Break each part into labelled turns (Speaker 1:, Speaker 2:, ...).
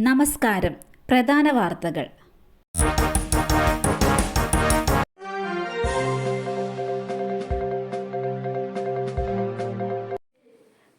Speaker 1: നമസ്കാരം. പ്രധാന വാർത്തകൾ.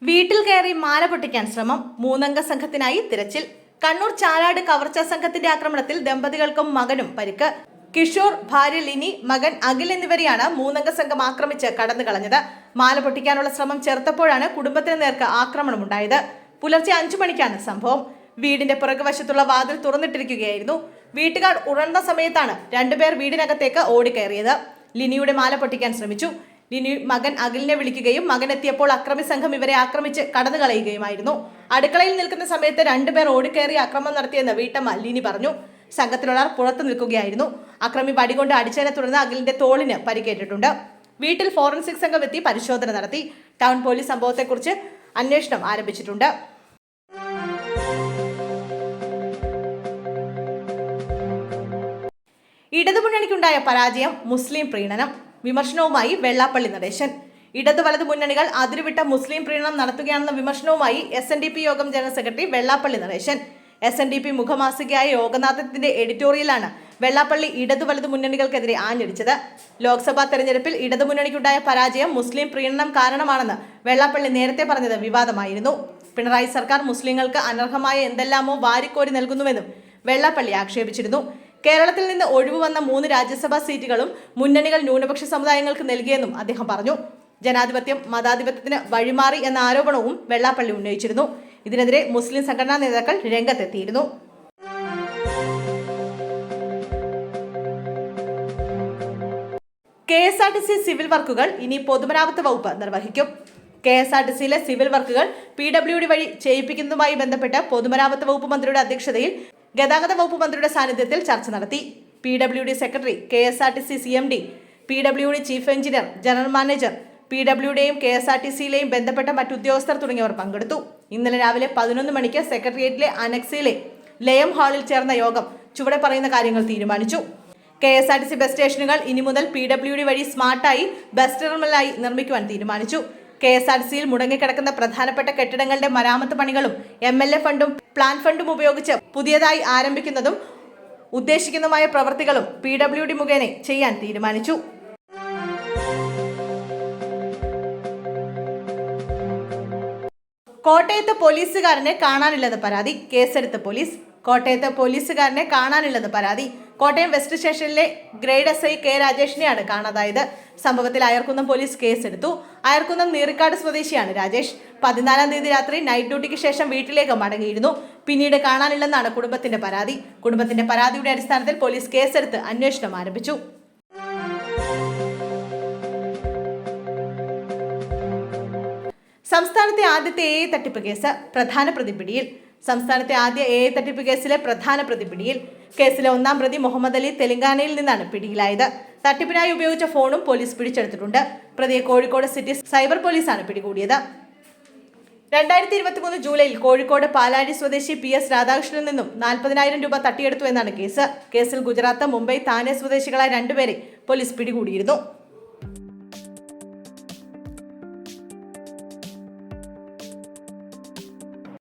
Speaker 2: വീട്ടിൽ കയറി മാല പൊട്ടിക്കാൻ ശ്രമം, 3 അംഗ സംഘത്തിനായി തിരച്ചിൽ. കണ്ണൂർ ചാലാട് കവർച്ചാ സംഘത്തിന്റെ ആക്രമണത്തിൽ ദമ്പതികൾക്കും മകനും പരിക്ക്. കിഷോർ, ഭാര്യ ലിനി, മകൻ അഖിൽ എന്നിവരെയാണ് 3 അംഗ സംഘം ആക്രമിച്ച് കടന്നു കളഞ്ഞത്. മാല പൊട്ടിക്കാനുള്ള ശ്രമം ചേർത്തപ്പോഴാണ് കുടുംബത്തിന് നേർക്ക് ആക്രമണമുണ്ടായത്. പുലർച്ചെ 5 മണിക്കാണ് സംഭവം. വീടിന്റെ പുറകുവശത്തുള്ള വാതിൽ തുറന്നിട്ടിരിക്കുകയായിരുന്നു. വീട്ടുകാർ ഉണർന്ന സമയത്താണ് 2 പേർ വീടിനകത്തേക്ക് ഓടിക്കയറിയത്. ലിനിയുടെ മാല പൊട്ടിക്കാൻ ശ്രമിച്ചു. ലിനി മകൻ അഖിലിനെ വിളിക്കുകയും മകൻ എത്തിയപ്പോൾ അക്രമി സംഘം ഇവരെ ആക്രമിച്ച് കടന്നു കളയുകയുമായിരുന്നു. അടുക്കളയിൽ നിൽക്കുന്ന സമയത്ത് 2 പേർ ഓടിക്കയറി ആക്രമണം നടത്തിയെന്ന് വീട്ടമ്മ ലിനി പറഞ്ഞു. സംഘത്തിലുള്ളവർ പുറത്തു നിൽക്കുകയായിരുന്നു. അക്രമി വടികൊണ്ട് അടിച്ചതിനെ തുടർന്ന് അഖിലിന്റെ തോളിന് പരിക്കേറ്റിട്ടുണ്ട്. വീട്ടിൽ ഫോറൻസിക് സംഘം എത്തി പരിശോധന നടത്തി. ടൗൺ പോലീസ് സംഭവത്തെക്കുറിച്ച് അന്വേഷണം ആരംഭിച്ചിട്ടുണ്ട്. ഇടതുമുന്നണിക്കുണ്ടായ പരാജയം, മുസ്ലിം പ്രീണനം. വിമർശനവുമായി വെള്ളാപ്പള്ളി നടേശൻ. ഇടതു വലതു മുന്നണികൾ അതിരുവിട്ട മുസ്ലിം പ്രീണനം നടത്തുകയാണെന്ന വിമർശനവുമായി SNDP യോഗം general secretary Vellappally Natesan. SNDP മുഖമാസികയായ യോഗനാഥത്തിന്റെ എഡിറ്റോറിയലാണ് വെള്ളാപ്പള്ളി ഇടതു വലതു മുന്നണികൾക്കെതിരെ ആഞ്ഞടിച്ചത്. ലോക്സഭാ തെരഞ്ഞെടുപ്പിൽ ഇടതുമുന്നണിക്കുണ്ടായ പരാജയം മുസ്ലിം പ്രീണനം കാരണമാണെന്ന് വെള്ളാപ്പള്ളി നേരത്തെ പറഞ്ഞത് വിവാദമായിരുന്നു. പിണറായി സർക്കാർ മുസ്ലിങ്ങൾക്ക് അനർഹമായ എന്തെല്ലാമോ വാരിക്കോരി നൽകുന്നുവെന്നും വെള്ളാപ്പള്ളി ആക്ഷേപിച്ചിരുന്നു. കേരളത്തിൽ നിന്ന് ഒഴിവ് വന്ന 3 രാജ്യസഭാ സീറ്റുകളും മുന്നണികൾ ന്യൂനപക്ഷ സമുദായങ്ങൾക്ക് നൽകിയെന്നും അദ്ദേഹം പറഞ്ഞു. ജനാധിപത്യം മതാധിപത്യത്തിന് വഴിമാറി എന്ന ആരോപണവും വെള്ളാപ്പള്ളി ഉന്നയിച്ചിരുന്നു. ഇതിനെതിരെ മുസ്ലിം സംഘടനാ നേതാക്കൾ രംഗത്തെത്തിയിരുന്നു. KSRTC സിവിൽ വർക്കുകൾ ഇനി പൊതുമരാമത്ത് വകുപ്പ് നിർവഹിക്കും. KSRTCയിലെ സിവിൽ വർക്കുകൾ PWD വഴി ചെയ്യിപ്പിക്കുന്നതുമായി ബന്ധപ്പെട്ട് പൊതുമരാമത്ത് വകുപ്പ് മന്ത്രിയുടെ അധ്യക്ഷതയിൽ ഗതാഗത വകുപ്പ് മന്ത്രിയുടെ സാന്നിധ്യത്തിൽ ചർച്ച നടത്തി. PWD secretary, KSRTC CMD, PWD chief engineer, general manager, PWDയും KSRTCയിലെയും ബന്ധപ്പെട്ട മറ്റു ഉദ്യോഗസ്ഥർ തുടങ്ങിയവർ പങ്കെടുത്തു. ഇന്നലെ രാവിലെ 11 മണിക്ക് സെക്രട്ടേറിയറ്റിലെ അനക്സിലെ ലയം ഹാളിൽ ചേർന്ന യോഗം ചുവടെ പറയുന്ന കാര്യങ്ങൾ തീരുമാനിച്ചു. KSRTC ബസ് സ്റ്റേഷനുകൾ ഇനി മുതൽ PWD വഴി സ്മാർട്ടായി ബസ് ടെർമിനലായി നിർമ്മിക്കുവാൻ തീരുമാനിച്ചു. KSRTCയിൽ മുടങ്ങിക്കിടക്കുന്ന പ്രധാനപ്പെട്ട കെട്ടിടങ്ങളുടെ മരാമത്ത് പണികളും MLA ഫണ്ടും പ്ലാൻ ഫണ്ടും ഉപയോഗിച്ച് പുതിയതായി ആരംഭിക്കുന്നതും ഉദ്ദേശിക്കുന്നതുമായ പ്രവൃത്തികളും PWD മുഖേന ചെയ്യാൻ തീരുമാനിച്ചു. കോട്ടയത്ത് പോലീസുകാരനെ കാണാനില്ലെന്ന് പരാതി. കേസെടുത്ത് പോലീസ്. കോട്ടയത്ത് പോലീസുകാരനെ കാണാനില്ലെന്ന് പരാതി. കോട്ടയം വെസ്റ്റ് സ്റ്റേഷനിലെ ഗ്രേഡ് SI K രാജേഷിനെയാണ് കാണാതായത്. സംഭവത്തിൽ അയർക്കുന്നം പോലീസ് കേസെടുത്തു. അയർക്കുന്നം നീറിക്കാട് സ്വദേശിയാണ് രാജേഷ്. 14-ാം തീയതി രാത്രി നൈറ്റ് ഡ്യൂട്ടിക്ക് ശേഷം വീട്ടിലേക്ക് മടങ്ങിയിരുന്നു. പിന്നീട് കാണാനില്ലെന്നാണ് കുടുംബത്തിന്റെ പരാതി. കുടുംബത്തിന്റെ പരാതിയുടെ അടിസ്ഥാനത്തിൽ പോലീസ് കേസെടുത്ത് അന്വേഷണം ആരംഭിച്ചു. സംസ്ഥാനത്തെ ആദ്യത്തെ AI തട്ടിപ്പ് കേസ്, പ്രധാന പ്രതി പിടിയിൽ. സംസ്ഥാനത്തെ ആദ്യ AI തട്ടിപ്പ് കേസിലെ പ്രധാന പ്രതി പിടിയിൽ. കേസിലെ 1-ാം പ്രതി മുഹമ്മദ് അലി തെലങ്കാനയിൽ നിന്നാണ് പിടിയിലായത്. തട്ടിപ്പിനായി ഉപയോഗിച്ച ഫോണും പോലീസ് പിടിച്ചെടുത്തിട്ടുണ്ട്. പ്രതിയെ കോഴിക്കോട് സിറ്റി സൈബർ പോലീസാണ് പിടികൂടിയത്. 2023 ജൂലൈയിൽ കോഴിക്കോട് പാലാഴി സ്വദേശി PS രാധാകൃഷ്ണനിൽ നിന്നും 40,000 രൂപ തട്ടിയെടുത്തു എന്നാണ് കേസ്. കേസിൽ ഗുജറാത്ത്, മുംബൈ, താനെ സ്വദേശികളായ 2 പേരെ പോലീസ് പിടികൂടിയിരുന്നു.